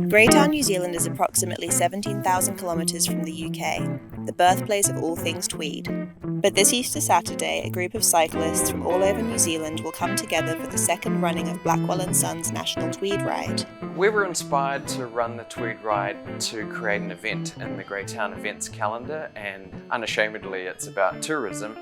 Greytown, New Zealand is approximately 17,000 kilometres from the UK, the birthplace of all things Tweed. But this Easter Saturday, a group of cyclists from all over New Zealand will come together for the second running of Blackwell & Sons National Tweed Ride. We were inspired to run the Tweed Ride to create an event in the Greytown events calendar, and unashamedly it's about tourism,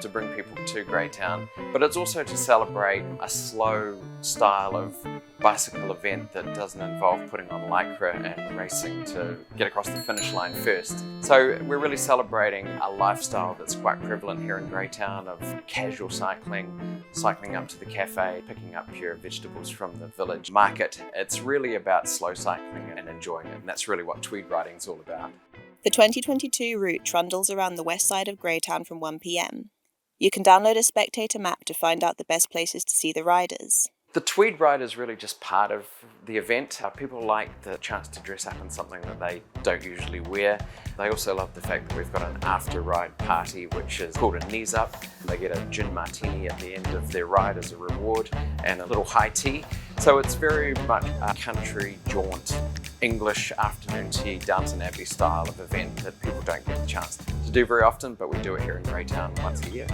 to bring people to Greytown, but it's also to celebrate a slow style of bicycle event that doesn't involve putting on lycra and racing to get across the finish line first. So we're really celebrating a lifestyle that's quite prevalent here in Greytown of casual cycling, cycling up to the cafe, picking up pure vegetables from the village market. It's really about slow cycling and enjoying it, and that's really what Tweed riding is all about. The 2022 route trundles around the west side of Greytown from 1 p.m. You can download a spectator map to find out the best places to see the riders. The Tweed Ride is really just part of the event. People like the chance to dress up in something that they don't usually wear. They also love the fact that we've got an after-ride party, which is called a knees up. They get a gin martini at the end of their ride as a reward and a little high tea. So it's very much a country jaunt, English afternoon tea, Downton Abbey style of event that people don't get the chance to do very often, but we do it here in Greytown once a year.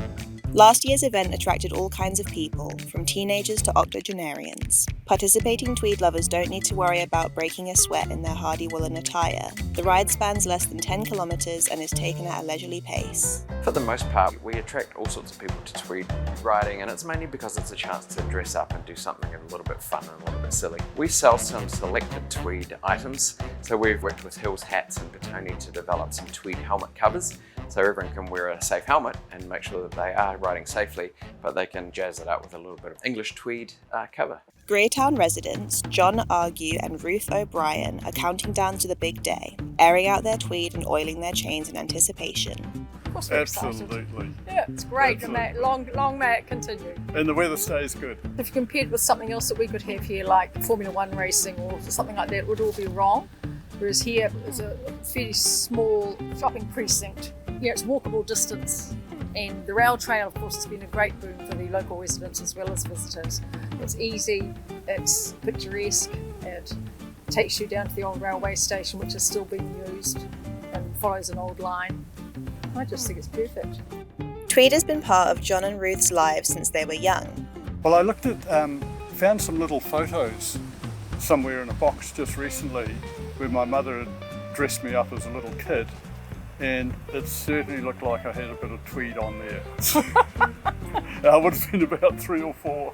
Last year's event attracted all kinds of people, from teenagers to octogenarians. Participating Tweed lovers don't need to worry about breaking a sweat in their hardy woolen attire. The ride spans less than 10 kilometres and is taken at a leisurely pace. For the most part, we attract all sorts of people to Tweed riding, and it's mainly because it's a chance to dress up and do something a little bit fun and a little bit silly. We sell some selected Tweed items, so we've worked with Hills Hats and Petone to develop some Tweed helmet covers, so everyone can wear a safe helmet and make sure that they are riding safely, but they can jazz it up with a little bit of English tweed cover. Greytown residents John Argue and Ruth O'Brien are counting down to the big day, airing out their tweed and oiling their chains in anticipation. Of course we're Absolutely. excited. Yeah, it's great, and that long may it continue. And the weather stays good. If you compared with something else that we could have here, like Formula One racing or something like that, it would all be wrong. Whereas here is a fairly small shopping precinct. Yeah, it's walkable distance. And the rail trail, of course, has been a great boon for the local residents as well as visitors. It's easy, it's picturesque, it takes you down to the old railway station, which is still being used and follows an old line. I just think it's perfect. Tweed has been part of John and Ruth's lives since they were young. Well, I looked at, found some little photos somewhere in a box just recently where my mother had dressed me up as a little kid, and it certainly looked like I had a bit of tweed on there. I would have been about 3 or 4.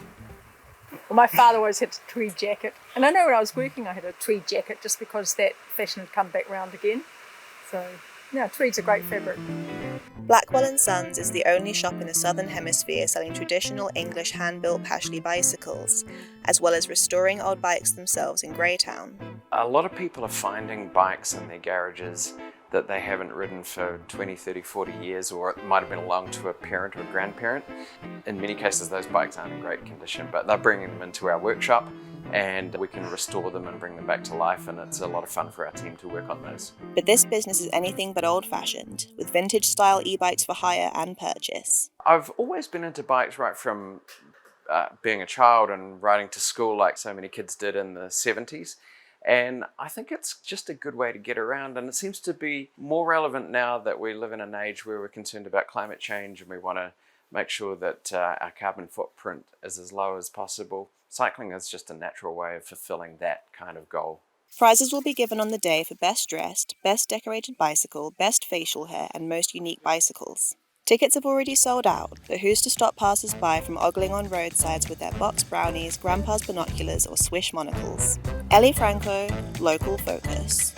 Well, my father always had a tweed jacket, and I know when I was working I had a tweed jacket just because that fashion had come back round again. So, yeah, tweed's a great fabric. Blackwell & Sons is the only shop in the Southern Hemisphere selling traditional English hand-built Pashley bicycles, as well as restoring old bikes themselves in Greytown. A lot of people are finding bikes in their garages that they haven't ridden for 20, 30, 40 years, or it might have been belonged to a parent or grandparent. In many cases those bikes aren't in great condition, but they're bringing them into our workshop and we can restore them and bring them back to life, and it's a lot of fun for our team to work on those. But this business is anything but old-fashioned, with vintage-style e-bikes for hire and purchase. I've always been into bikes right from being a child and riding to school like so many kids did in the 70s. And I think it's just a good way to get around, and it seems to be more relevant now that we live in an age where we're concerned about climate change and we want to make sure that our carbon footprint is as low as possible. Cycling is just a natural way of fulfilling that kind of goal. Prizes will be given on the day for best dressed, best decorated bicycle, best facial hair and most unique bicycles. Tickets have already sold out, but who's to stop passers-by from ogling on roadsides with their box brownies, grandpa's binoculars or swish monocles? Ellie Franco, Local Focus.